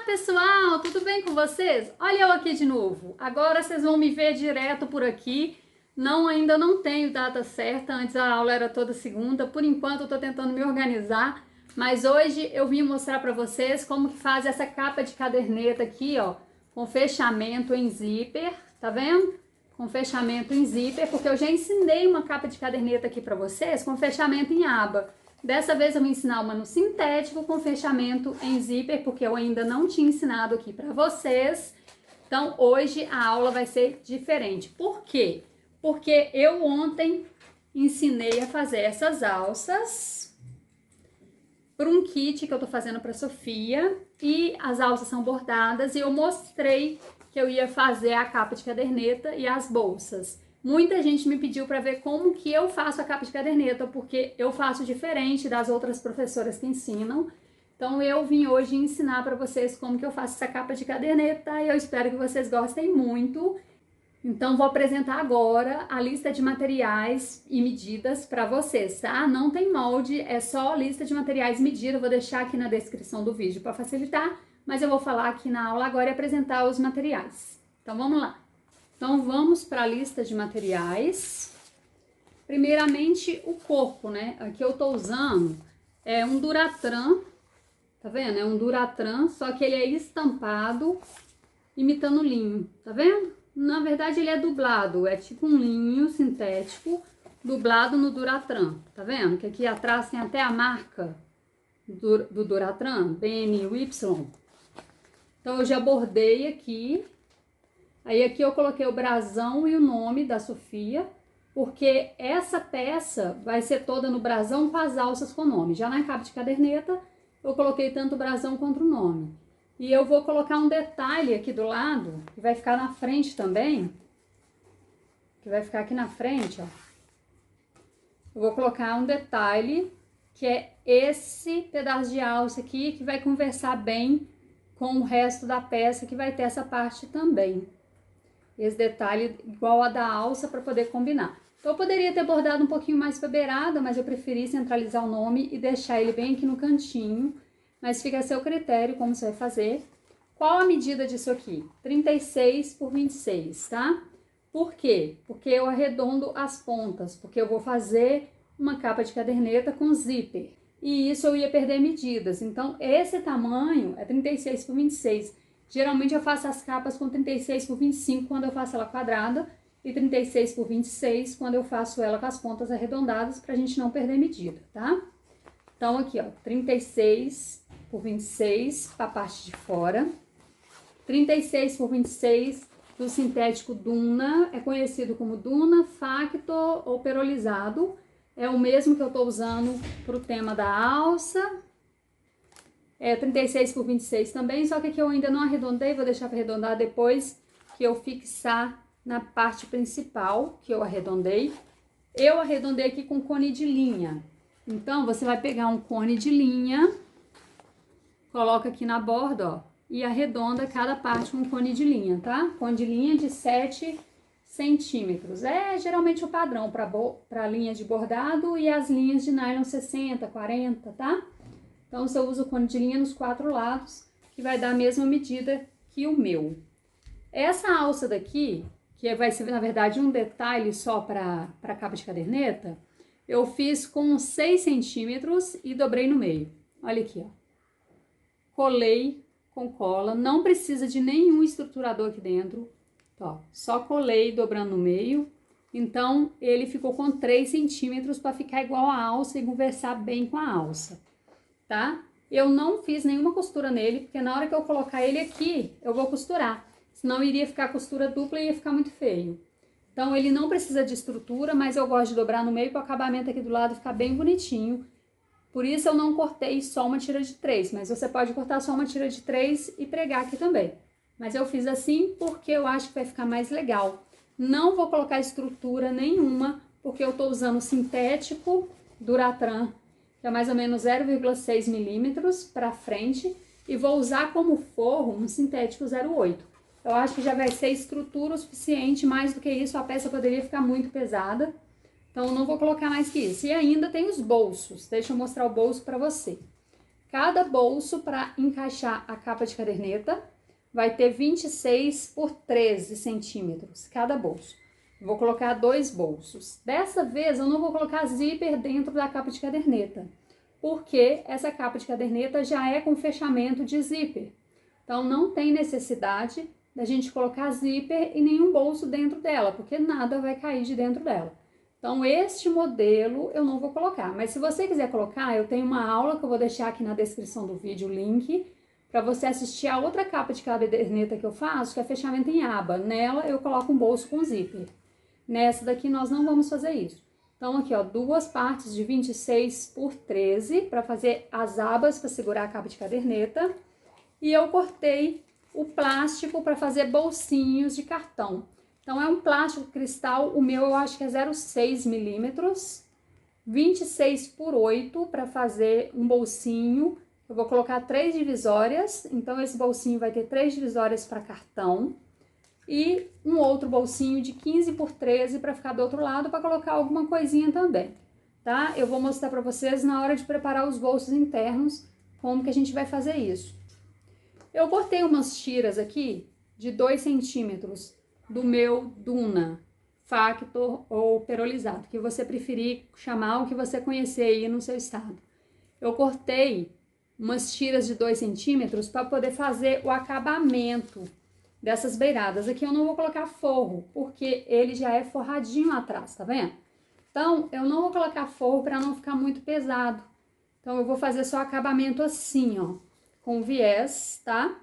pessoal, tudo bem com vocês? Olha eu aqui de novo. Agora vocês vão me ver direto por aqui. Ainda não tenho data certa, antes a aula era toda segunda. Por enquanto eu tô tentando me organizar, mas hoje eu vim mostrar para vocês como que faz essa capa de caderneta aqui, ó, com fechamento em zíper, tá vendo? Com fechamento em zíper, porque eu já ensinei uma capa de caderneta aqui para vocês com fechamento em aba. Dessa vez eu vou ensinar uma no sintético com fechamento em zíper, porque eu ainda não tinha ensinado aqui para vocês. Então hoje a aula vai ser diferente. Por quê? Porque eu ontem ensinei a fazer essas alças para um kit que eu tô fazendo para Sofia, e as alças são bordadas e eu mostrei que eu ia fazer a capa de caderneta e as bolsas. Muita gente me pediu para ver como que eu faço a capa de caderneta, porque eu faço diferente das outras professoras que ensinam. Então eu vim hoje ensinar para vocês como que eu faço essa capa de caderneta e eu espero que vocês gostem muito. Então vou apresentar agora a lista de materiais e medidas para vocês, tá? Não tem molde, é só a lista de materiais e medida. Vou deixar aqui na descrição do vídeo para facilitar, mas eu vou falar aqui na aula agora e apresentar os materiais. Então vamos lá. Então vamos para a lista de materiais. Primeiramente o corpo, né? Aqui eu tô usando um Duratran, tá vendo? É um Duratran, só que ele é estampado imitando linho, tá vendo? Na verdade ele é dublado, é tipo um linho sintético dublado no Duratran, tá vendo? Que aqui atrás tem até a marca do Duratran, BNY. Então eu já bordei aqui. Aí aqui eu coloquei o brasão e o nome da Sofia, porque essa peça vai ser toda no brasão com as alças com o nome. Já na capa de caderneta eu coloquei tanto o brasão quanto o nome. E eu vou colocar um detalhe aqui do lado, que vai ficar na frente também, que vai ficar aqui na frente, ó. Eu vou colocar um detalhe, que é esse pedaço de alça aqui, que vai conversar bem com o resto da peça, que vai ter essa parte também. Esse detalhe igual a da alça para poder combinar. Então eu poderia ter bordado um pouquinho mais para beirada, mas eu preferi centralizar o nome e deixar ele bem aqui no cantinho. Mas fica a seu critério como você vai fazer. Qual a medida disso aqui? 36 por 26, tá? Por quê? Porque eu arredondo as pontas, porque eu vou fazer uma capa de caderneta com zíper. E isso eu ia perder medidas. Então esse tamanho é 36 por 26. Geralmente eu faço as capas com 36 por 25 quando eu faço ela quadrada e 36 por 26 quando eu faço ela com as pontas arredondadas, pra gente não perder medida, tá? Então aqui, ó, 36 por 26 para a parte de fora. 36 por 26 do sintético Duna, é conhecido como Duna, Factor ou perolizado. É o mesmo que eu tô usando pro tema da alça. É 36 por 26 também, só que aqui eu ainda não arredondei, vou deixar para arredondar depois que eu fixar na parte principal, que eu arredondei. Eu arredondei aqui com cone de linha. Então, você vai pegar um cone de linha, coloca aqui na borda, ó, e arredonda cada parte com um cone de linha, tá? Cone de linha de 7 centímetros. É geralmente o padrão para linha de bordado e as linhas de nylon 60, 40, tá? Então, você usa o cone de linha nos 4 lados, que vai dar a mesma medida que o meu. Essa alça daqui, que vai ser, na verdade, um detalhe só para a capa de caderneta, eu fiz com 6 centímetros e dobrei no meio. Olha aqui, ó. Colei com cola, não precisa de nenhum estruturador aqui dentro, ó. Só colei dobrando no meio. Então, ele ficou com 3 centímetros para ficar igual a alça e conversar bem com a alça. Tá? Eu não fiz nenhuma costura nele, porque na hora que eu colocar ele aqui, eu vou costurar. Senão iria ficar costura dupla e ia ficar muito feio. Então ele não precisa de estrutura, mas eu gosto de dobrar no meio para o acabamento aqui do lado ficar bem bonitinho. Por isso eu não cortei só uma tira de 3, mas você pode cortar só uma tira de 3 e pregar aqui também. Mas eu fiz assim porque eu acho que vai ficar mais legal. Não vou colocar estrutura nenhuma, porque eu tô usando sintético Duratran, que é mais ou menos 0,6 milímetros para frente, e vou usar como forro um sintético 0,8. Eu acho que já vai ser estrutura o suficiente, mais do que isso a peça poderia ficar muito pesada, então não vou colocar mais que isso. E ainda tem os bolsos, deixa eu mostrar o bolso para você. Cada bolso, para encaixar a capa de caderneta, vai ter 26 por 13 centímetros, cada bolso. Vou colocar 2 bolsos. Dessa vez, eu não vou colocar zíper dentro da capa de caderneta, porque essa capa de caderneta já é com fechamento de zíper. Então, não tem necessidade da gente colocar zíper e nenhum bolso dentro dela, porque nada vai cair de dentro dela. Então, este modelo eu não vou colocar, mas se você quiser colocar, eu tenho uma aula que eu vou deixar aqui na descrição do vídeo, o link, para você assistir a outra capa de caderneta que eu faço, que é fechamento em aba. Nela, eu coloco um bolso com zíper. Nessa daqui, nós não vamos fazer isso. Então, aqui, ó, 2 partes de 26 por 13, para fazer as abas, para segurar a capa de caderneta. E eu cortei o plástico para fazer bolsinhos de cartão. Então, é um plástico cristal, o meu eu acho que é 0,6 milímetros, 26 por 8 para fazer um bolsinho. Eu vou colocar 3 divisórias, então esse bolsinho vai ter 3 divisórias para cartão. E um outro bolsinho de 15 por 13 para ficar do outro lado, para colocar alguma coisinha também, tá? Eu vou mostrar para vocês na hora de preparar os bolsos internos, como que a gente vai fazer isso. Eu cortei umas tiras aqui de 2 centímetros do meu Duna Factor ou perolizado, que você preferir chamar, o que você conhecer aí no seu estado. Eu cortei umas tiras de 2 centímetros para poder fazer o acabamento dessas beiradas. Aqui eu não vou colocar forro, porque ele já é forradinho atrás, tá vendo? Então, eu não vou colocar forro para não ficar muito pesado. Então, eu vou fazer só acabamento assim, ó, com viés, tá?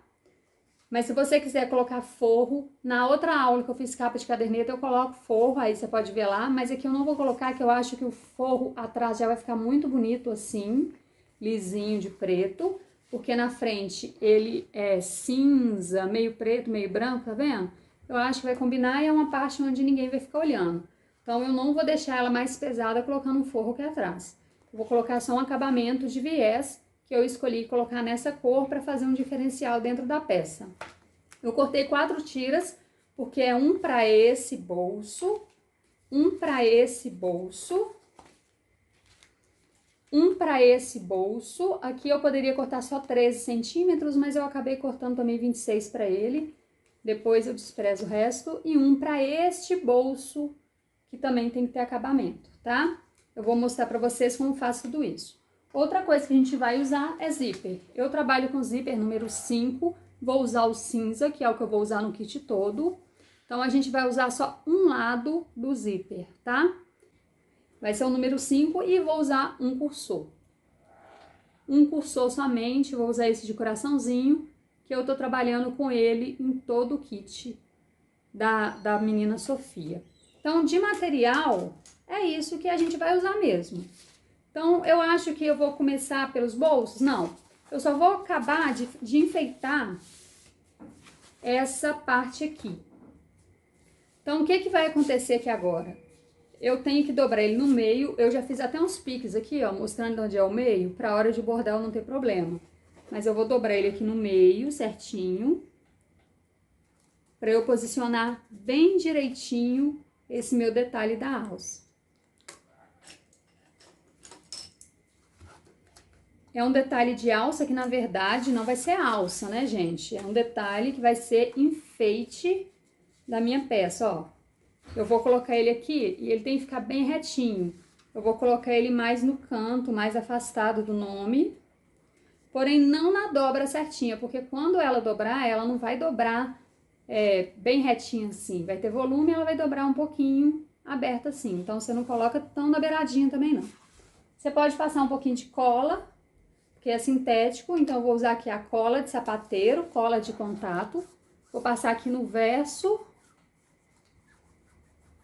Mas se você quiser colocar forro, na outra aula que eu fiz capa de caderneta, eu coloco forro, aí você pode ver lá. Mas aqui eu não vou colocar, que eu acho que o forro atrás já vai ficar muito bonito assim, lisinho de preto. Porque na frente ele é cinza, meio preto, meio branco, tá vendo? Eu acho que vai combinar e é uma parte onde ninguém vai ficar olhando. Então, eu não vou deixar ela mais pesada colocando um forro aqui atrás. Eu vou colocar só um acabamento de viés, que eu escolhi colocar nessa cor para fazer um diferencial dentro da peça. Eu cortei 4 tiras, porque é um para esse bolso, um para esse bolso, um para esse bolso. Aqui eu poderia cortar só 13 centímetros, mas eu acabei cortando também 26 para ele. Depois eu desprezo o resto. E um para este bolso, que também tem que ter acabamento, tá? Eu vou mostrar para vocês como faço tudo isso. Outra coisa que a gente vai usar é zíper. Eu trabalho com zíper número 5, vou usar o cinza, que é o que eu vou usar no kit todo. Então, a gente vai usar só um lado do zíper, tá? Vai ser o número 5 e vou usar um cursor. Um cursor somente, vou usar esse de coraçãozinho, que eu tô trabalhando com ele em todo o kit da menina Sofia. Então, de material, é isso que a gente vai usar mesmo. Então, eu acho que eu vou começar pelos bolsos? Não, eu só vou acabar de enfeitar essa parte aqui. Então, o que que vai acontecer aqui agora? Eu tenho que dobrar ele no meio, eu já fiz até uns piques aqui, ó, mostrando onde é o meio, pra hora de bordar eu não ter problema. Mas eu vou dobrar ele aqui no meio, certinho, pra eu posicionar bem direitinho esse meu detalhe da alça. É um detalhe de alça que, na verdade, não vai ser alça, né, gente? É um detalhe que vai ser enfeite da minha peça, ó. Eu vou colocar ele aqui e ele tem que ficar bem retinho. Eu vou colocar ele mais no canto, mais afastado do nome. Porém, não na dobra certinha, porque quando ela dobrar, ela não vai dobrar bem retinha assim. Vai ter volume e ela vai dobrar um pouquinho aberta assim. Então, você não coloca tão na beiradinha também, não. Você pode passar um pouquinho de cola, que é sintético, então eu vou usar aqui a cola de sapateiro, cola de contato. Vou passar aqui no verso,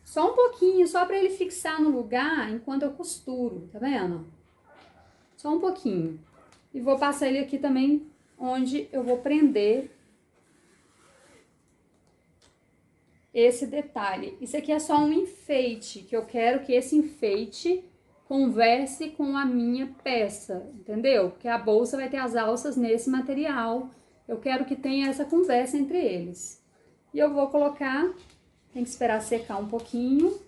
só um pouquinho, só para ele fixar no lugar enquanto eu costuro, tá vendo? Só um pouquinho. E vou passar ele aqui também, onde eu vou prender esse detalhe. Isso aqui é só um enfeite, que eu quero que esse enfeite converse com a minha peça, entendeu? Porque a bolsa vai ter as alças nesse material. Eu quero que tenha essa conversa entre eles. E eu vou colocar, tem que esperar secar um pouquinho.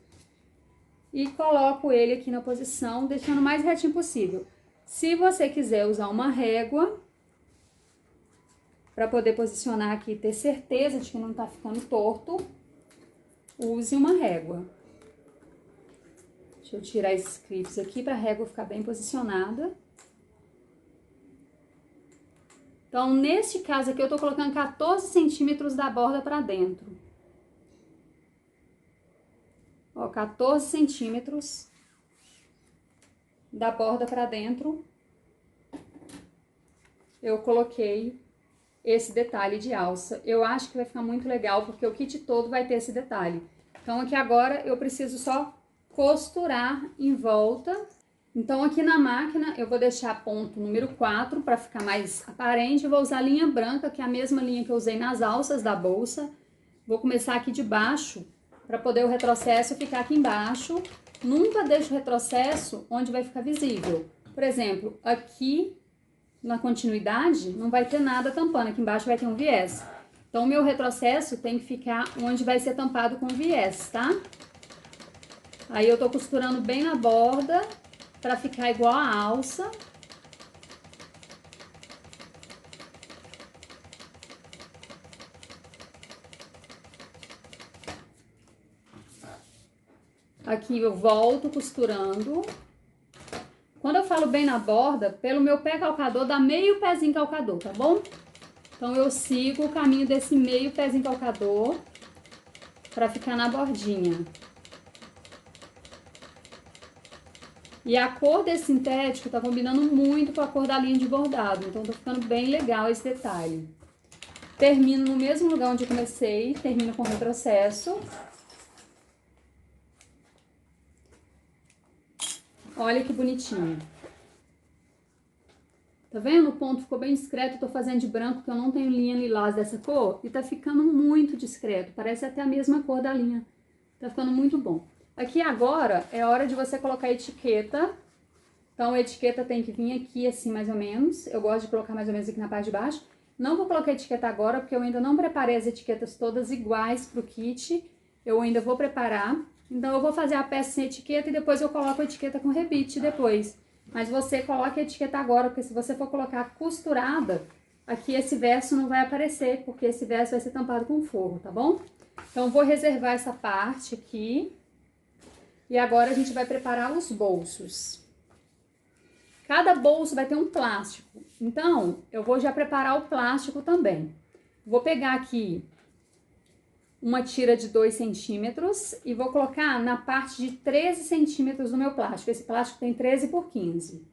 E coloco ele aqui na posição, deixando o mais retinho possível. Se você quiser usar uma régua, para poder posicionar aqui e ter certeza de que não tá ficando torto, use uma régua. Deixa eu tirar esses clipes aqui para a régua ficar bem posicionada. Então, neste caso aqui, eu tô colocando 14 centímetros da borda para dentro. Ó, 14 centímetros da borda para dentro. Eu coloquei esse detalhe de alça. Eu acho que vai ficar muito legal, porque o kit todo vai ter esse detalhe. Então, aqui agora, eu preciso só costurar em volta. Então, aqui na máquina, eu vou deixar ponto número 4 para ficar mais aparente. Eu vou usar a linha branca, que é a mesma linha que eu usei nas alças da bolsa. Vou começar aqui de baixo, para poder o retrocesso ficar aqui embaixo. Nunca deixo o retrocesso onde vai ficar visível. Por exemplo, aqui na continuidade, não vai ter nada tampando. Aqui embaixo vai ter um viés. Então, o meu retrocesso tem que ficar onde vai ser tampado com viés, tá? Aí, eu tô costurando bem na borda, pra ficar igual a alça. Aqui, eu volto costurando. Quando eu falo bem na borda, pelo meu pé calcador, dá meio pezinho calcador, tá bom? Então, eu sigo o caminho desse meio pezinho calcador pra ficar na bordinha. E a cor desse sintético tá combinando muito com a cor da linha de bordado, então tá ficando bem legal esse detalhe. Termino no mesmo lugar onde eu comecei, termino com retrocesso. Olha que bonitinho. Tá vendo? O ponto ficou bem discreto, eu tô fazendo de branco, porque eu não tenho linha lilás dessa cor, e tá ficando muito discreto, parece até a mesma cor da linha. Tá ficando muito bom. Aqui agora é hora de você colocar a etiqueta. Então, a etiqueta tem que vir aqui assim, mais ou menos. Eu gosto de colocar mais ou menos aqui na parte de baixo. Não vou colocar a etiqueta agora, porque eu ainda não preparei as etiquetas todas iguais pro kit. Eu ainda vou preparar. Então, eu vou fazer a peça sem etiqueta e depois eu coloco a etiqueta com rebite depois. Mas você coloca a etiqueta agora, porque se você for colocar costurada, aqui esse verso não vai aparecer, porque esse verso vai ser tampado com forro, tá bom? Então, vou reservar essa parte aqui. E agora a gente vai preparar os bolsos. Cada bolso vai ter um plástico. Então, eu vou já preparar o plástico também. Vou pegar aqui uma tira de 2 centímetros e vou colocar na parte de 13 centímetros do meu plástico. Esse plástico tem 13 por 15.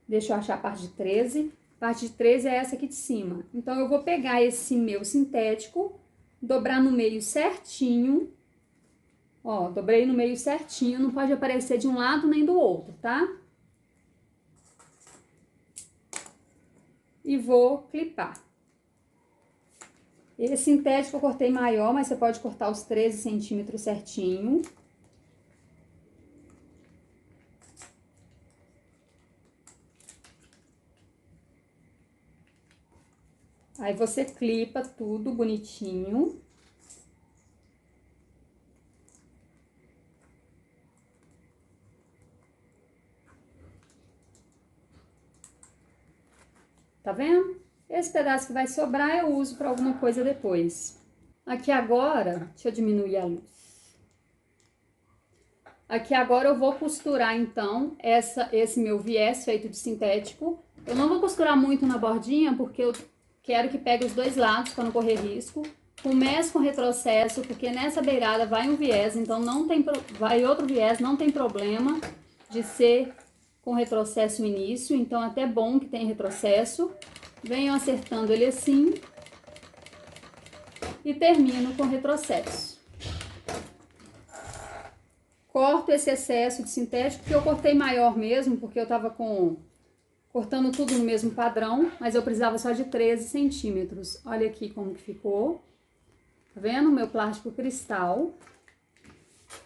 Deixa eu achar a parte de 13. A parte de 13 é essa aqui de cima. Então, eu vou pegar esse meu sintético, dobrar no meio certinho. Ó, dobrei no meio certinho, não pode aparecer de um lado nem do outro, tá? E vou clipar. Esse sintético eu cortei maior, mas você pode cortar os 13 centímetros certinho. Aí você clipa tudo bonitinho. Tá vendo? Esse pedaço que vai sobrar eu uso para alguma coisa depois. Aqui agora, deixa eu diminuir a luz. Aqui agora eu vou costurar então esse meu viés feito de sintético. Eu não vou costurar muito na bordinha porque eu quero que pegue os dois lados para não correr risco. Começo com retrocesso porque nessa beirada vai um viés, então não tem vai outro viés, não tem problema de ser com retrocesso no início, então até bom que tem retrocesso. Venho acertando ele assim e termino com retrocesso. Corto esse excesso de sintético, que eu cortei maior mesmo, porque eu tava cortando tudo no mesmo padrão, mas eu precisava só de 13 centímetros. Olha aqui como que ficou. Tá vendo? Meu plástico cristal.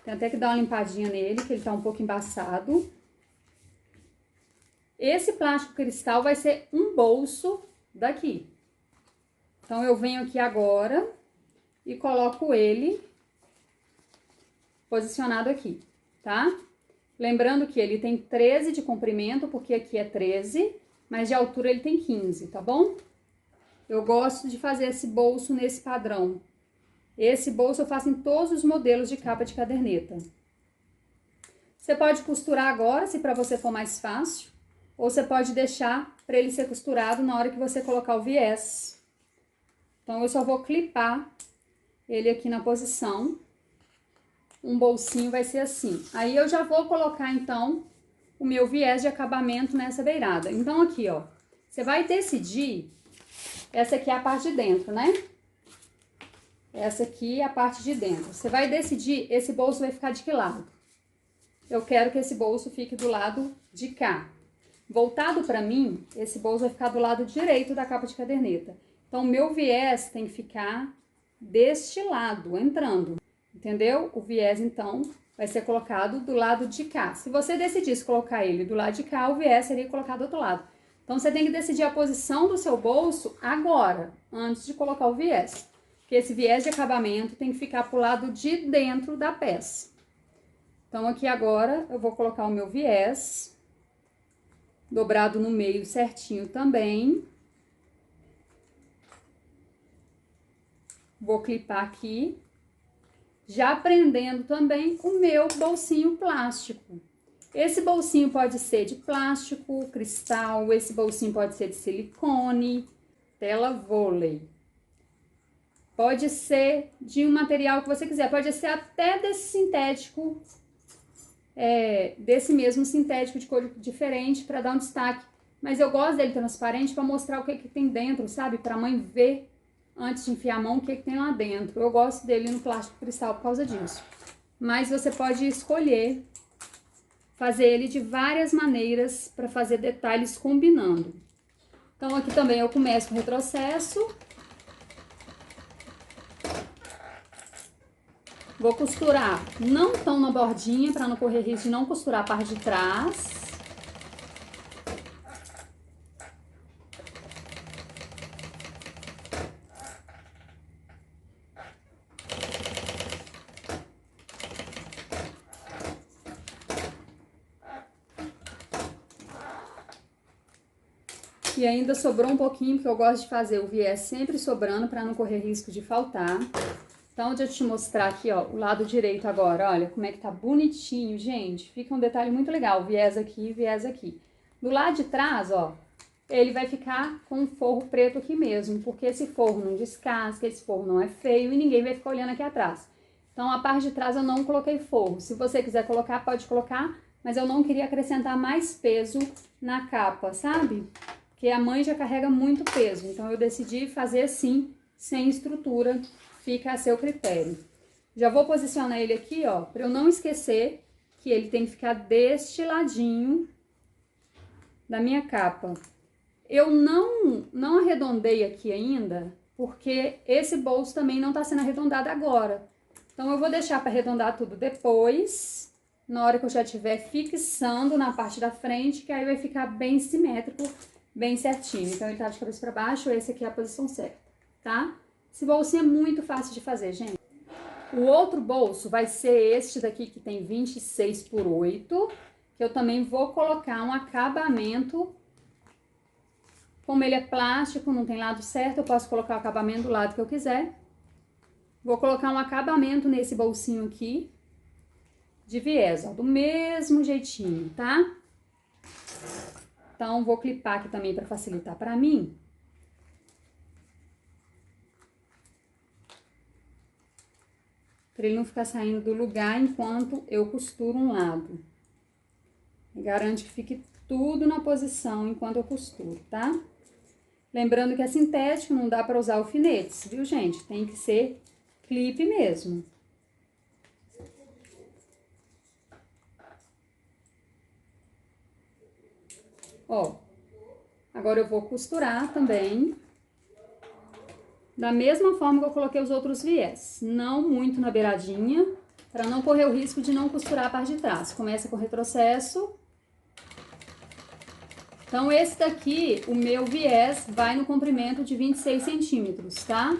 Tem até que dar uma limpadinha nele, que ele tá um pouco embaçado. Esse plástico cristal vai ser um bolso daqui. Então, eu venho aqui agora e coloco ele posicionado aqui, tá? Lembrando que ele tem 13 de comprimento, porque aqui é 13, mas de altura ele tem 15, tá bom? Eu gosto de fazer esse bolso nesse padrão. Esse bolso eu faço em todos os modelos de capa de caderneta. Você pode costurar agora, se para você for mais fácil, ou você pode deixar para ele ser costurado na hora que você colocar o viés. Então, eu só vou clipar ele aqui na posição. Um bolsinho vai ser assim. Aí, eu já vou colocar, então, o meu viés de acabamento nessa beirada. Então, aqui, ó, você vai decidir, essa aqui é a parte de dentro, né? Essa aqui é a parte de dentro. Você vai decidir, esse bolso vai ficar de que lado? Eu quero que esse bolso fique do lado de cá. Voltado para mim, esse bolso vai ficar do lado direito da capa de caderneta. Então, o meu viés tem que ficar deste lado, entrando. Entendeu? O viés, então, vai ser colocado do lado de cá. Se você decidisse colocar ele do lado de cá, o viés seria colocado do outro lado. Então, você tem que decidir a posição do seu bolso agora, antes de colocar o viés. Porque esse viés de acabamento tem que ficar pro lado de dentro da peça. Então, aqui agora, eu vou colocar o meu viés, dobrado no meio certinho também. Vou clipar aqui, já prendendo também o meu bolsinho plástico. Esse bolsinho pode ser de plástico, cristal, esse bolsinho pode ser de silicone, tela vôlei. Pode ser de um material que você quiser, pode ser até desse sintético, desse mesmo sintético de cor diferente para dar um destaque. Mas eu gosto dele transparente para mostrar o que tem dentro, sabe? Para a mãe ver antes de enfiar a mão o que tem lá dentro. Eu gosto dele no plástico cristal por causa disso. Mas você pode escolher fazer ele de várias maneiras para fazer detalhes combinando. Então aqui também eu começo com o retrocesso. Vou costurar não tão na bordinha, para não correr risco de não costurar a parte de trás. E ainda sobrou um pouquinho, porque eu gosto de fazer o viés sempre sobrando, para não correr risco de faltar. Então, deixa eu te mostrar aqui, ó, o lado direito agora, olha como é que tá bonitinho, gente. Fica um detalhe muito legal, viés aqui e viés aqui. Do lado de trás, ó, ele vai ficar com um forro preto aqui mesmo, porque esse forro não descasca, esse forro não é feio e ninguém vai ficar olhando aqui atrás. Então, a parte de trás eu não coloquei forro. Se você quiser colocar, pode colocar, mas eu não queria acrescentar mais peso na capa, sabe? Porque a mãe já carrega muito peso, então eu decidi fazer assim, sem estrutura, fica a seu critério. Já vou posicionar ele aqui, ó, para eu não esquecer que ele tem que ficar deste ladinho da minha capa. Eu não arredondei aqui ainda, porque esse bolso também não tá sendo arredondado agora. Então, eu vou deixar para arredondar tudo depois, na hora que eu já estiver fixando na parte da frente, que aí vai ficar bem simétrico, bem certinho. Então, ele tá de cabeça para baixo, esse aqui é a posição certa, tá? Esse bolsinho é muito fácil de fazer, gente. O outro bolso vai ser este daqui, que tem 26 por 8, que eu também vou colocar um acabamento. Como ele é plástico, não tem lado certo, eu posso colocar o acabamento do lado que eu quiser. Vou colocar um acabamento nesse bolsinho aqui, de viés, ó, do mesmo jeitinho, tá? Então, vou clipar aqui também para facilitar para mim. Para ele não ficar saindo do lugar enquanto eu costuro um lado. Garante que fique tudo na posição enquanto eu costuro, tá? Lembrando que é sintético, não dá para usar alfinetes, viu, gente? Tem que ser clipe mesmo. Ó, agora eu vou costurar também. Da mesma forma que eu coloquei os outros viés, não muito na beiradinha, para não correr o risco de não costurar a parte de trás. Começa com retrocesso. Então, esse daqui, o meu viés, vai no comprimento de 26 centímetros, tá?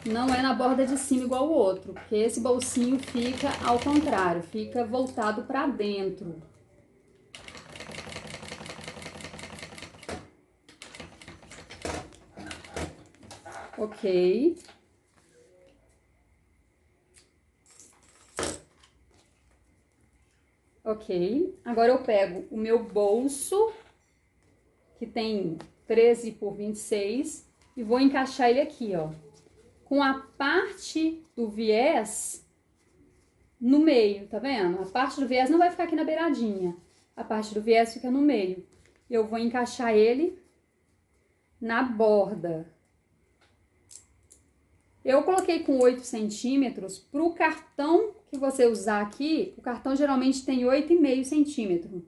Não é na borda de cima igual o outro, porque esse bolsinho fica ao contrário, fica voltado pra dentro. Ok. Ok. Agora eu pego o meu bolso, que tem 13 por 26, e vou encaixar ele aqui, ó. Com a parte do viés no meio, tá vendo? A parte do viés não vai ficar aqui na beiradinha. A parte do viés fica no meio. Eu vou encaixar ele na borda. Eu coloquei com 8 centímetros. Pro cartão que você usar aqui, o cartão geralmente tem 8,5 centímetros.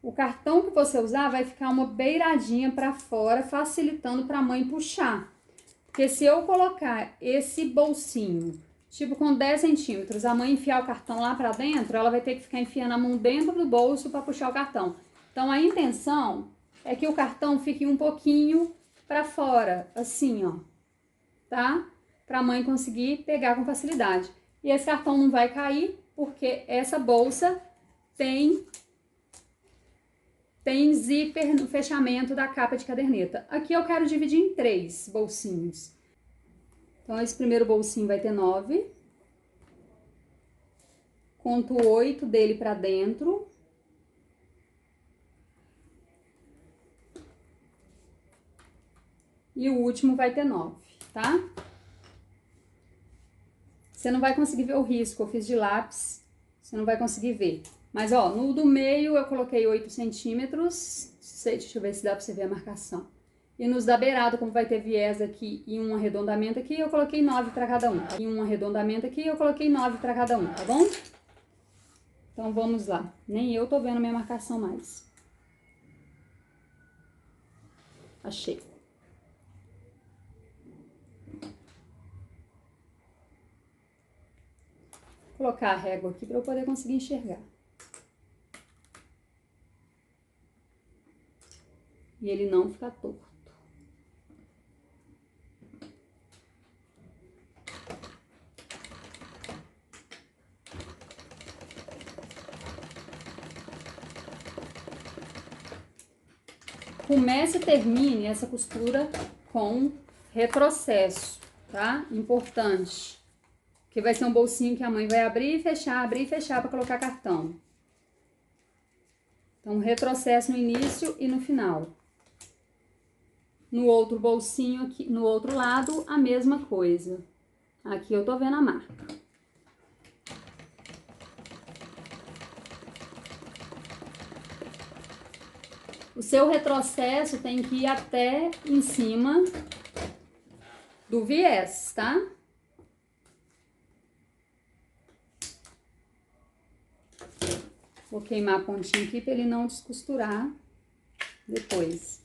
O cartão que você usar vai ficar uma beiradinha para fora, facilitando para a mãe puxar. Porque se eu colocar esse bolsinho, tipo com 10 centímetros, a mãe enfiar o cartão lá para dentro, ela vai ter que ficar enfiando a mão dentro do bolso para puxar o cartão. Então a intenção é que o cartão fique um pouquinho para fora, assim, ó, tá? Para a mãe conseguir pegar com facilidade. E esse cartão não vai cair, porque essa bolsa tem zíper no fechamento da capa de caderneta. Aqui eu quero dividir em 3 bolsinhos. Então, esse primeiro bolsinho vai ter 9. Conto 8 dele pra dentro. E o último vai ter 9, tá? Você não vai conseguir ver o risco, eu fiz de lápis, você não vai conseguir ver. Mas, ó, no do meio eu coloquei 8 centímetros, deixa eu ver se dá pra você ver a marcação. E nos da beirada, como vai ter viés aqui e um arredondamento aqui, eu coloquei 9 pra cada um. E um arredondamento aqui, eu coloquei 9 pra cada um, tá bom? Então, vamos lá. Nem eu tô vendo a minha marcação mais. Achei. Vou colocar a régua aqui para eu poder conseguir enxergar. E ele não ficar torto. Comece e termine essa costura com retrocesso, tá? Importante. Que vai ser um bolsinho que a mãe vai abrir e fechar para colocar cartão. Então, retrocesso no início e no final. No outro bolsinho aqui, no outro lado, a mesma coisa. Aqui eu tô vendo a marca. O seu retrocesso tem que ir até em cima do viés, tá? Vou queimar a pontinha aqui para ele não descosturar depois.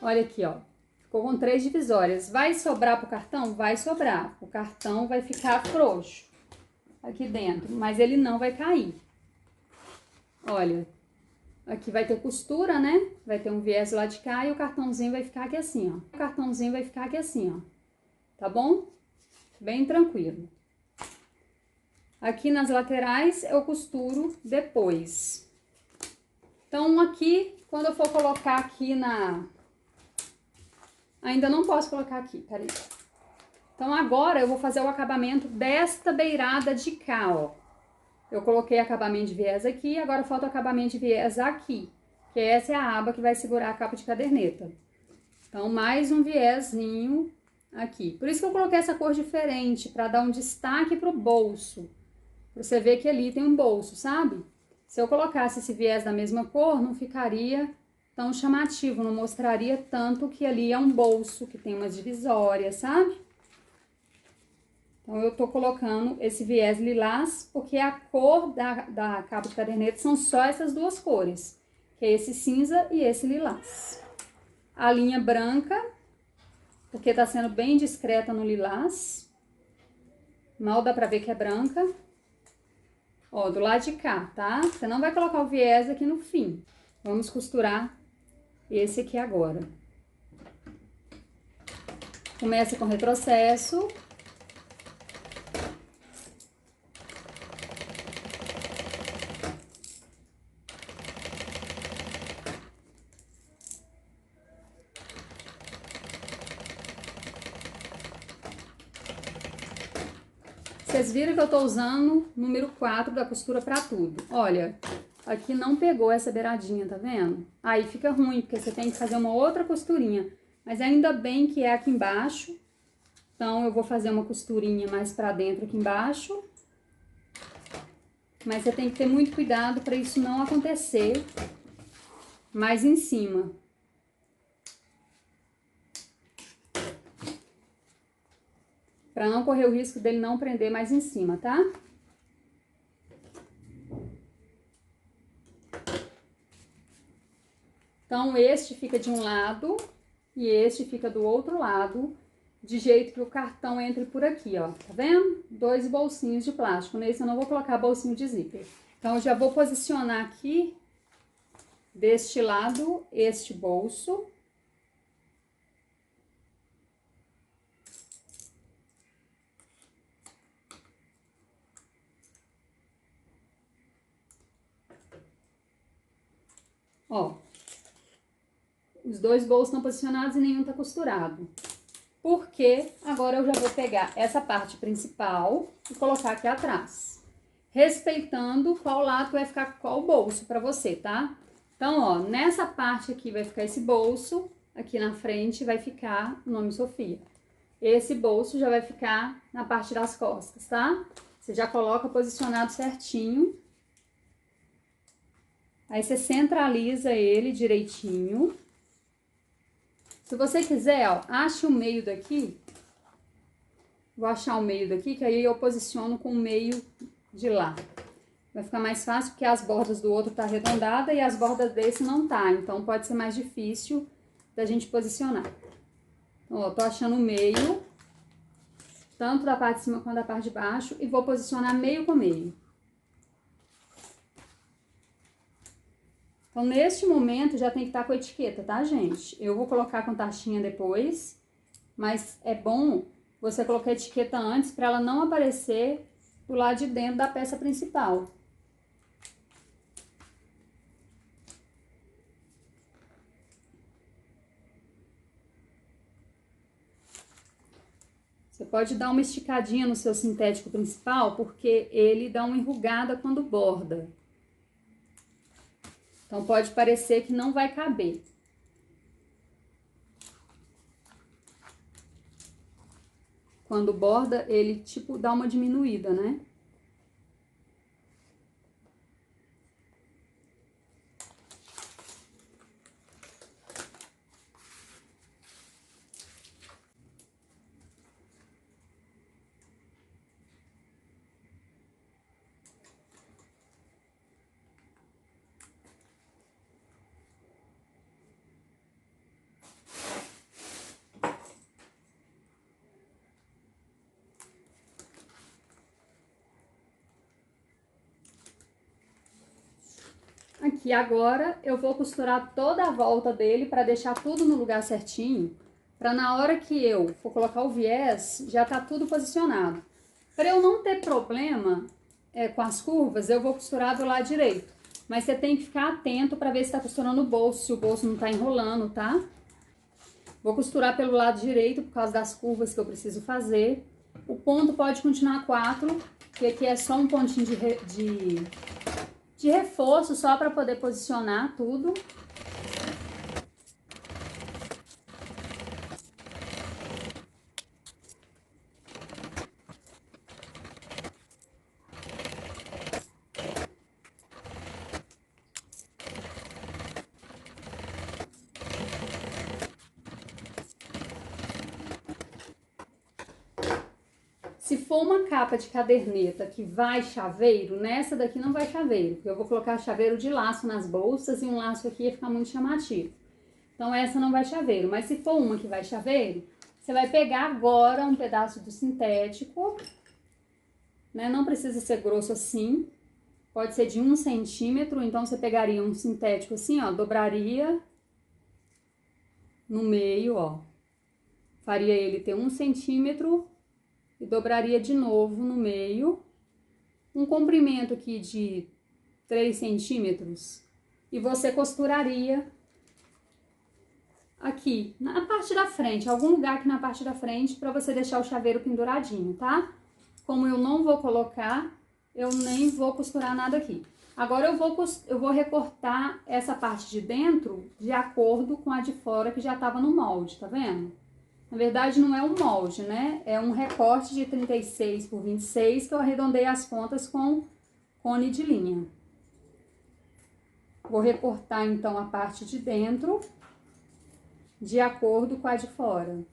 Olha aqui, ó. Ficou com 3 divisórias. Vai sobrar pro cartão? Vai sobrar. O cartão vai ficar frouxo aqui dentro, mas ele não vai cair. Olha, aqui vai ter costura, né? Vai ter um viés lá de cá e o cartãozinho vai ficar aqui assim, ó. O cartãozinho vai ficar aqui assim, ó. Tá bom? Bem tranquilo. Aqui nas laterais eu costuro depois. Então, aqui, quando eu for colocar aqui na... Ainda não posso colocar aqui, peraí. Então, agora eu vou fazer o acabamento desta beirada de cá, ó. Eu coloquei acabamento de viés aqui, agora falta o acabamento de viés aqui. Que essa é a aba que vai segurar a capa de caderneta. Então, mais um viésinho aqui. Por isso que eu coloquei essa cor diferente, para dar um destaque pro bolso. Pra você ver que ali tem um bolso, sabe? Se eu colocasse esse viés da mesma cor, não ficaria tão chamativo, não mostraria tanto que ali é um bolso, que tem umas divisórias, sabe? Então, eu tô colocando esse viés lilás, porque a cor da capa de caderneta são só essas duas cores, que é esse cinza e esse lilás. A linha branca, porque tá sendo bem discreta no lilás, mal dá pra ver que é branca. Ó, do lado de cá, tá? Você não vai colocar o viés aqui no fim. Vamos costurar esse aqui agora. Começa com retrocesso. Vocês viram que eu tô usando o número 4 da costura pra tudo. Olha, aqui não pegou essa beiradinha, tá vendo? Aí fica ruim, porque você tem que fazer uma outra costurinha. Mas ainda bem que é aqui embaixo. Então, eu vou fazer uma costurinha mais pra dentro aqui embaixo. Mas você tem que ter muito cuidado pra isso não acontecer mais em cima. Pra não correr o risco dele não prender mais em cima, tá? Então, este fica de um lado e este fica do outro lado, de jeito que o cartão entre por aqui, ó. Tá vendo? 2 bolsinhos de plástico. Nesse eu não vou colocar bolsinho de zíper. Então, eu já vou posicionar aqui, deste lado, este bolso. Ó, os 2 bolsos estão posicionados e nenhum tá costurado. Porque agora eu já vou pegar essa parte principal e colocar aqui atrás. Respeitando qual lado vai ficar qual bolso pra você, tá? Então, ó, nessa parte aqui vai ficar esse bolso, aqui na frente vai ficar o nome Sofia. Esse bolso já vai ficar na parte das costas, tá? Você já coloca posicionado certinho. Aí você centraliza ele direitinho. Se você quiser, ó, ache o meio daqui. Vou achar o meio daqui, que aí eu posiciono com o meio de lá. Vai ficar mais fácil, porque as bordas do outro tá arredondada e as bordas desse não tá. Então, pode ser mais difícil da gente posicionar. Então, ó, tô achando o meio, tanto da parte de cima quanto da parte de baixo, e vou posicionar meio com meio. Então, neste momento, já tem que estar com a etiqueta, tá, gente? Eu vou colocar com taxinha depois, mas é bom você colocar a etiqueta antes para ela não aparecer do lado de dentro da peça principal. Você pode dar uma esticadinha no seu sintético principal, porque ele dá uma enrugada quando borda. Então, pode parecer que não vai caber. Quando borda, ele, tipo, dá uma diminuída, né? Aqui agora eu vou costurar toda a volta dele para deixar tudo no lugar certinho, para na hora que eu for colocar o viés, já tá tudo posicionado. Para eu não ter problema com as curvas, eu vou costurar do lado direito. Mas você tem que ficar atento para ver se tá costurando o bolso, se o bolso não tá enrolando, tá? Vou costurar pelo lado direito por causa das curvas que eu preciso fazer. O ponto pode continuar 4, porque aqui é só um pontinho de reforço, só para poder posicionar tudo. Se for uma capa de caderneta que vai chaveiro, nessa daqui não vai chaveiro, porque eu vou colocar chaveiro de laço nas bolsas e um laço aqui ia ficar muito chamativo. Então, essa não vai chaveiro, mas se for uma que vai chaveiro, você vai pegar agora um pedaço do sintético, né? Não precisa ser grosso assim, pode ser de 1 centímetro, então você pegaria um sintético assim, ó, dobraria no meio, ó. Faria ele ter 1 centímetro e dobraria de novo no meio. Um comprimento aqui de 3 centímetros. E você costuraria aqui, na parte da frente, algum lugar aqui na parte da frente, para você deixar o chaveiro penduradinho, tá? Como eu não vou colocar, eu nem vou costurar nada aqui. Agora eu vou recortar essa parte de dentro de acordo com a de fora que já tava no molde, tá vendo? Na verdade não é um molde, né? É um recorte de 36 por 26 que eu arredondei as pontas com cone de linha. Vou recortar então a parte de dentro de acordo com a de fora.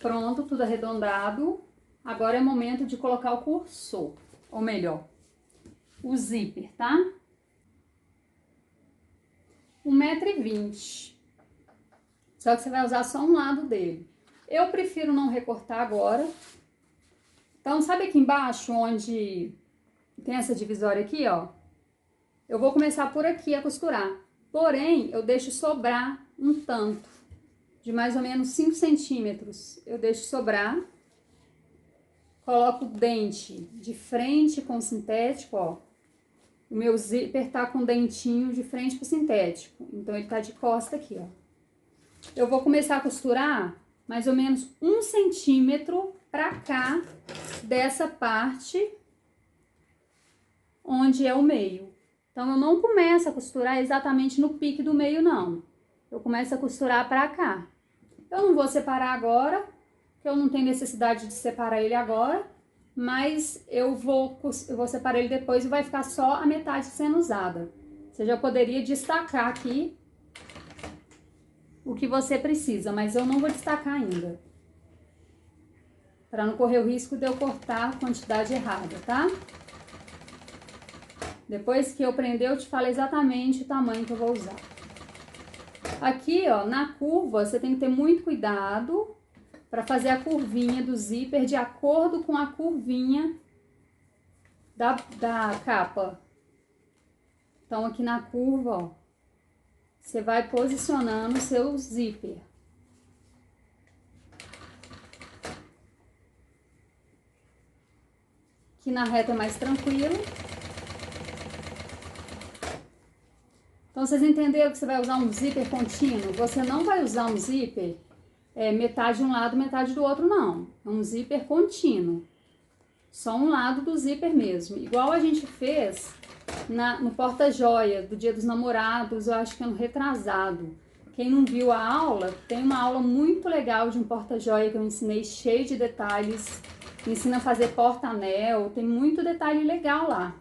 Pronto, tudo arredondado. Agora é momento de colocar o cursor, ou melhor, o zíper, tá? 1,20 m. Só que você vai usar só um lado dele. Eu prefiro não recortar agora. Então, sabe aqui embaixo, onde tem essa divisória aqui, ó? Eu vou começar por aqui a costurar. Porém, eu deixo sobrar um tanto, de mais ou menos 5 centímetros. Eu deixo sobrar. Coloco o dente de frente com o sintético, ó. O meu zíper tá com o dentinho de frente pro sintético. Então, ele tá de costa aqui, ó. Eu vou começar a costurar mais ou menos 1 centímetro pra cá dessa parte onde é o meio. Então, eu não começo a costurar exatamente no pique do meio, não. Eu começo a costurar pra cá. Eu não vou separar agora, porque eu não tenho necessidade de separar ele agora, mas eu vou separar ele depois e vai ficar só a metade sendo usada. Você já poderia destacar aqui o que você precisa, mas eu não vou destacar ainda, para não correr o risco de eu cortar a quantidade errada, tá? Depois que eu prender, eu te falo exatamente o tamanho que eu vou usar. Aqui, ó, na curva, você tem que ter muito cuidado para fazer a curvinha do zíper de acordo com a curvinha da capa. Então, aqui na curva, ó, você vai posicionando o seu zíper. Aqui na reta é mais tranquilo. Então, vocês entenderam que você vai usar um zíper contínuo? Você não vai usar um zíper metade de um lado, metade do outro, não. É um zíper contínuo. Só um lado do zíper mesmo. Igual a gente fez no porta-joia do Dia dos Namorados, eu acho que é no retrasado. Quem não viu a aula, tem uma aula muito legal de um porta-joia que eu ensinei, cheio de detalhes. Ensina a fazer porta-anel, tem muito detalhe legal lá.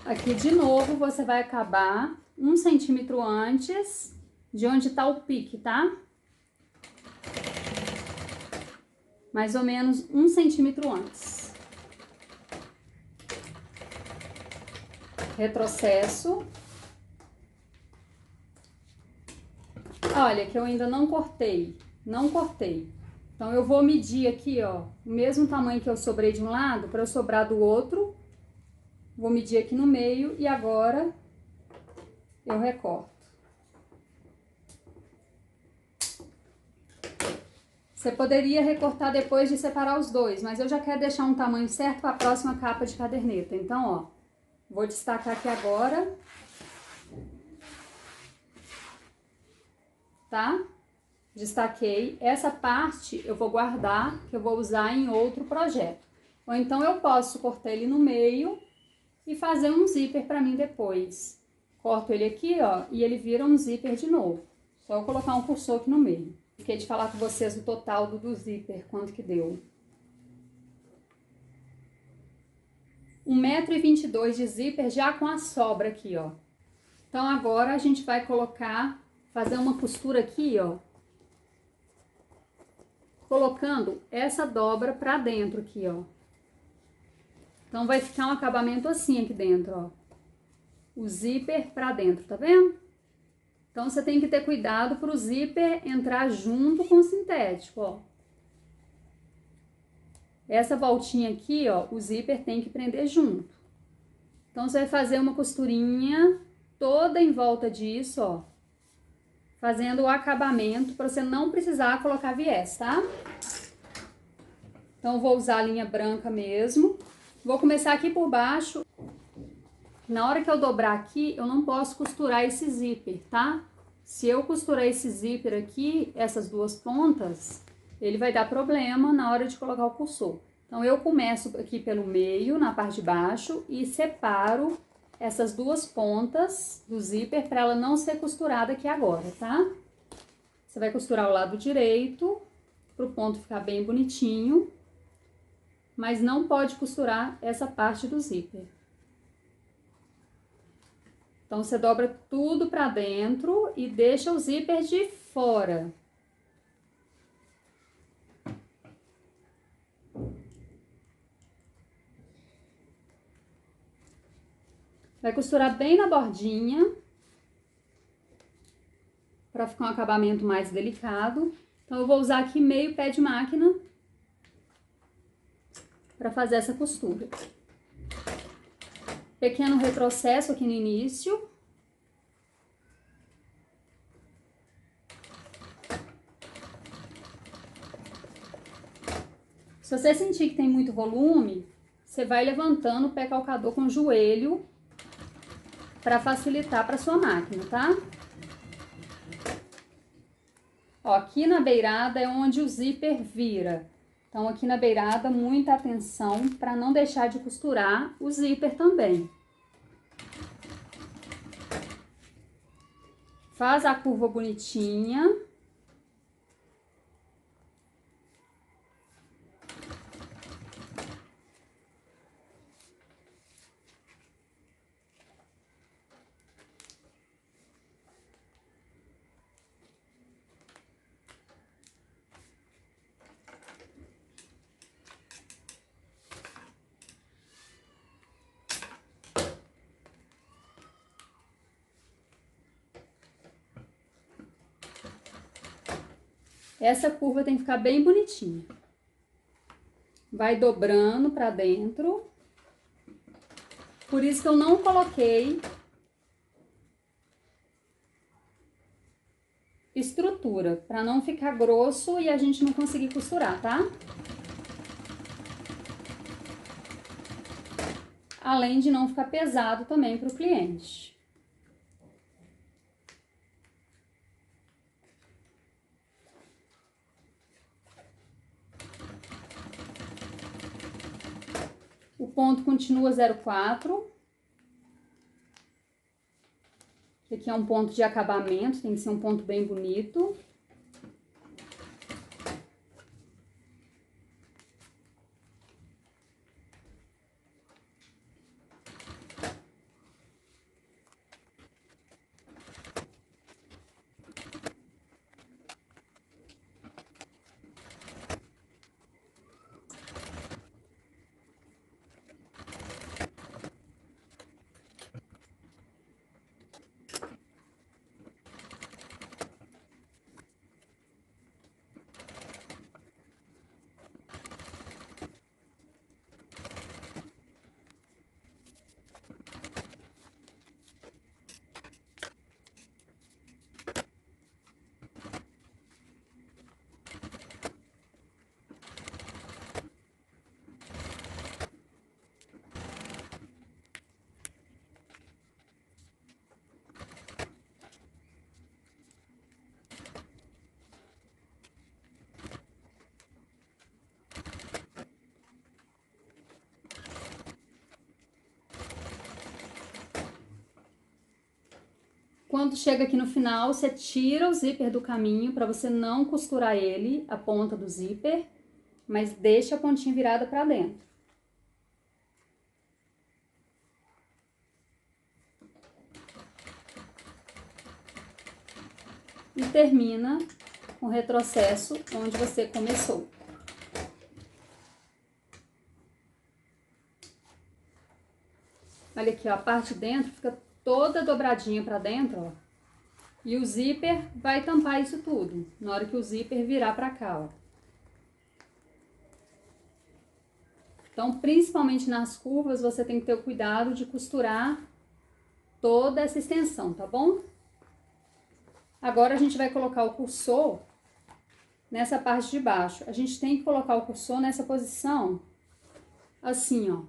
Aqui de novo você vai acabar 1 centímetro antes de onde tá o pique, tá? Mais ou menos 1 centímetro antes. Retrocesso. Olha, que eu ainda não cortei. Não cortei. Então, eu vou medir aqui, ó, o mesmo tamanho que eu sobrei de um lado, para eu sobrar do outro. Vou medir aqui no meio e agora eu recorto. Você poderia recortar depois de separar os dois, mas eu já quero deixar um tamanho certo para a próxima capa de caderneta. Então, ó, vou destacar aqui agora, tá? Destaquei. Essa parte eu vou guardar, que eu vou usar em outro projeto. Ou então eu posso cortar ele no meio e fazer um zíper para mim depois. Corto ele aqui, ó, e ele vira um zíper de novo. Só eu colocar um cursor aqui no meio. Fiquei de falar com vocês o total do zíper, quanto que deu. 1,22 m de zíper já com a sobra aqui, ó. Então agora a gente vai fazer uma costura aqui, ó. Colocando essa dobra pra dentro aqui, ó. Então vai ficar um acabamento assim aqui dentro, ó. O zíper pra dentro, tá vendo? Então você tem que ter cuidado pro zíper entrar junto com o sintético, ó. Essa voltinha aqui, ó, o zíper tem que prender junto. Então você vai fazer uma costurinha toda em volta disso, ó. Fazendo o acabamento para você não precisar colocar viés, tá? Então vou usar a linha branca mesmo. Vou começar aqui por baixo. Na hora que eu dobrar aqui, eu não posso costurar esse zíper, tá? Se eu costurar esse zíper aqui, essas duas pontas, ele vai dar problema na hora de colocar o cursor. Então eu começo aqui pelo meio, na parte de baixo, e separo essas duas pontas do zíper para ela não ser costurada aqui agora, tá? Você vai costurar o lado direito, para o ponto ficar bem bonitinho, mas não pode costurar essa parte do zíper. Então, você dobra tudo pra dentro e deixa o zíper de fora. Vai costurar bem na bordinha, pra ficar um acabamento mais delicado. Então, eu vou usar aqui meio pé de máquina pra fazer essa costura. Pequeno retrocesso aqui no início. Se você sentir que tem muito volume, você vai levantando o pé calcador com o joelho para facilitar para sua máquina, tá? Ó, aqui na beirada é onde o zíper vira. Então, aqui na beirada, muita atenção para não deixar de costurar o zíper também. Faz a curva bonitinha. Essa curva tem que ficar bem bonitinha. Vai dobrando pra dentro. Por isso que eu não coloquei estrutura, pra não ficar grosso e a gente não conseguir costurar, tá? Além de não ficar pesado também pro cliente. O ponto continua 0,4. Aqui é um ponto de acabamento, tem que ser um ponto bem bonito. Quando chega aqui no final, você tira o zíper do caminho para você não costurar ele, a ponta do zíper, mas deixa a pontinha virada para dentro. E termina com o retrocesso onde você começou. Olha aqui, ó, a parte de dentro fica toda dobradinha para dentro, ó. E o zíper vai tampar isso tudo, na hora que o zíper virar para cá, ó. Então, principalmente nas curvas, você tem que ter o cuidado de costurar toda essa extensão, tá bom? Agora, a gente vai colocar o cursor nessa parte de baixo. A gente tem que colocar o cursor nessa posição, assim, ó.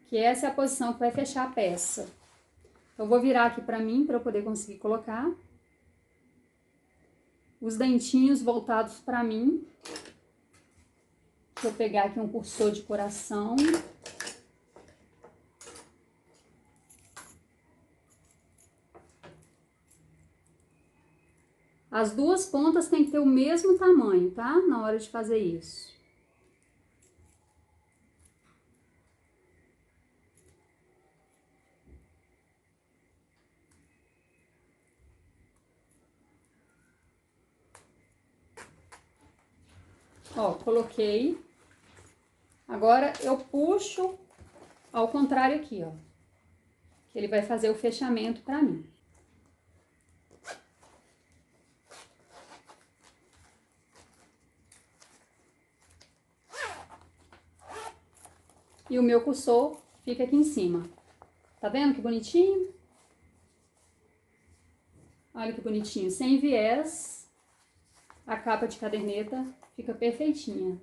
Que essa é a posição que vai fechar a peça. Eu vou virar aqui pra mim, pra eu poder conseguir colocar. Os dentinhos voltados pra mim. Vou pegar aqui um cursor de coração. As duas pontas têm que ter o mesmo tamanho, tá? Na hora de fazer isso. Ó, coloquei. Agora eu puxo ao contrário aqui, ó. Que ele vai fazer o fechamento pra mim. E o meu cursor fica aqui em cima. Tá vendo que bonitinho? Olha que bonitinho, sem viés. A capa de caderneta fica perfeitinha.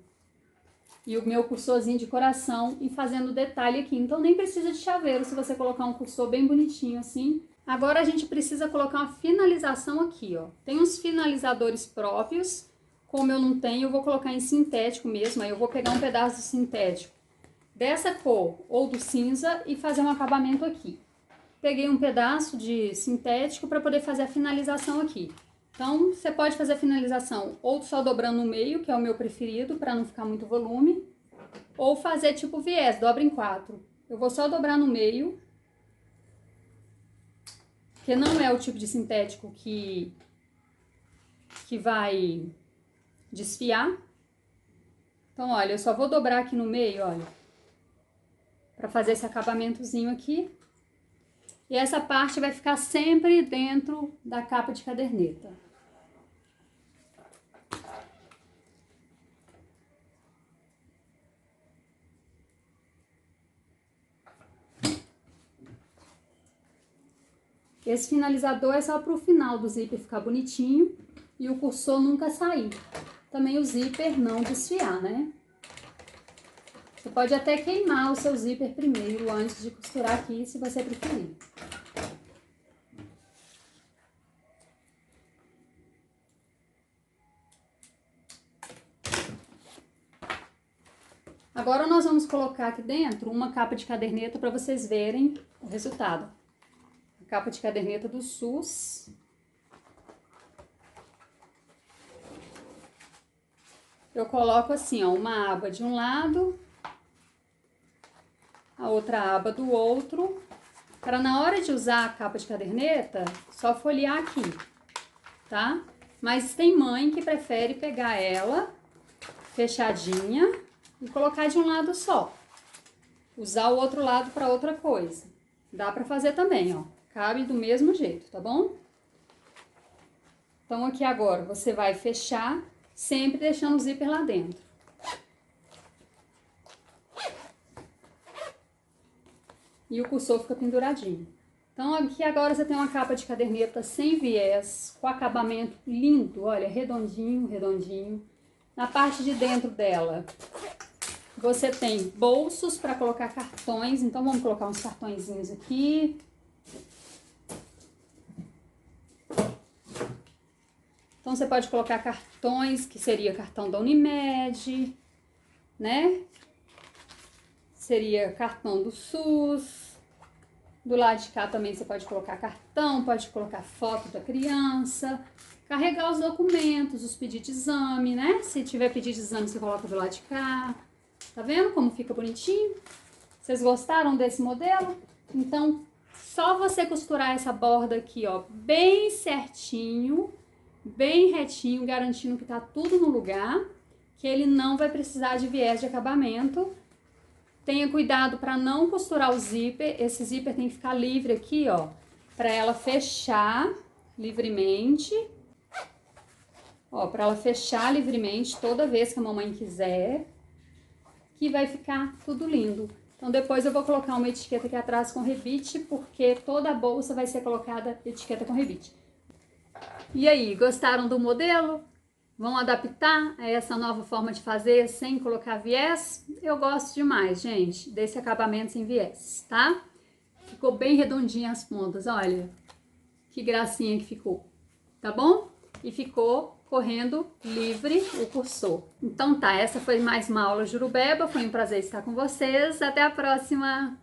E o meu cursorzinho de coração e fazendo detalhe aqui. Então nem precisa de chaveiro se você colocar um cursor bem bonitinho assim. Agora a gente precisa colocar uma finalização aqui, ó. Tem uns finalizadores próprios. Como eu não tenho, eu vou colocar em sintético mesmo. Aí eu vou pegar um pedaço de sintético dessa cor ou do cinza e fazer um acabamento aqui. Peguei um pedaço de sintético para poder fazer a finalização aqui. Então, você pode fazer a finalização ou só dobrando no meio, que é o meu preferido, para não ficar muito volume, ou fazer tipo viés, dobra em 4. Eu vou só dobrar no meio, que não é o tipo de sintético que vai desfiar. Então, olha, eu só vou dobrar aqui no meio, olha, para fazer esse acabamentozinho aqui. E essa parte vai ficar sempre dentro da capa de caderneta. Esse finalizador é só para o final do zíper ficar bonitinho e o cursor nunca sair. Também o zíper não desfiar, né? Você pode até queimar o seu zíper primeiro antes de costurar aqui, se você preferir. Agora nós vamos colocar aqui dentro uma capa de caderneta para vocês verem o resultado. A capa de caderneta do SUS. Eu coloco assim, ó, uma aba de um lado, a outra aba do outro, para na hora de usar a capa de caderneta, só folhear aqui, tá? Mas tem mãe que prefere pegar ela fechadinha e colocar de um lado só. Usar o outro lado para outra coisa. Dá para fazer também, ó. Cabe do mesmo jeito, tá bom? Então, aqui agora você vai fechar, sempre deixando o zíper lá dentro. E o cursor fica penduradinho. Então, aqui agora você tem uma capa de caderneta sem viés, com acabamento lindo, olha, redondinho, redondinho. Na parte de dentro dela, você tem bolsos para colocar cartões, então vamos colocar uns cartõezinhos aqui. Então, você pode colocar cartões, que seria cartão da Unimed, né? Seria cartão do SUS. Do lado de cá também você pode colocar cartão, pode colocar foto da criança, carregar os documentos, os pedidos de exame, né? Se tiver pedido de exame, você coloca do lado de cá. Tá vendo como fica bonitinho? Vocês gostaram desse modelo? Então, só você costurar essa borda aqui, ó, bem certinho, bem retinho, garantindo que tá tudo no lugar, que ele não vai precisar de viés de acabamento. Tenha cuidado para não costurar o zíper. Esse zíper tem que ficar livre aqui, ó, para ela fechar livremente. Ó, para ela fechar livremente toda vez que a mamãe quiser, que vai ficar tudo lindo. Então depois eu vou colocar uma etiqueta aqui atrás com rebite, porque toda a bolsa vai ser colocada etiqueta com rebite. E aí, gostaram do modelo? Vão adaptar a essa nova forma de fazer sem colocar viés? Eu gosto demais, gente, desse acabamento sem viés, tá? Ficou bem redondinha as pontas, olha. Que gracinha que ficou, tá bom? E ficou correndo livre o cursor. Então tá, essa foi mais uma aula Jurubeba, foi um prazer estar com vocês. Até a próxima!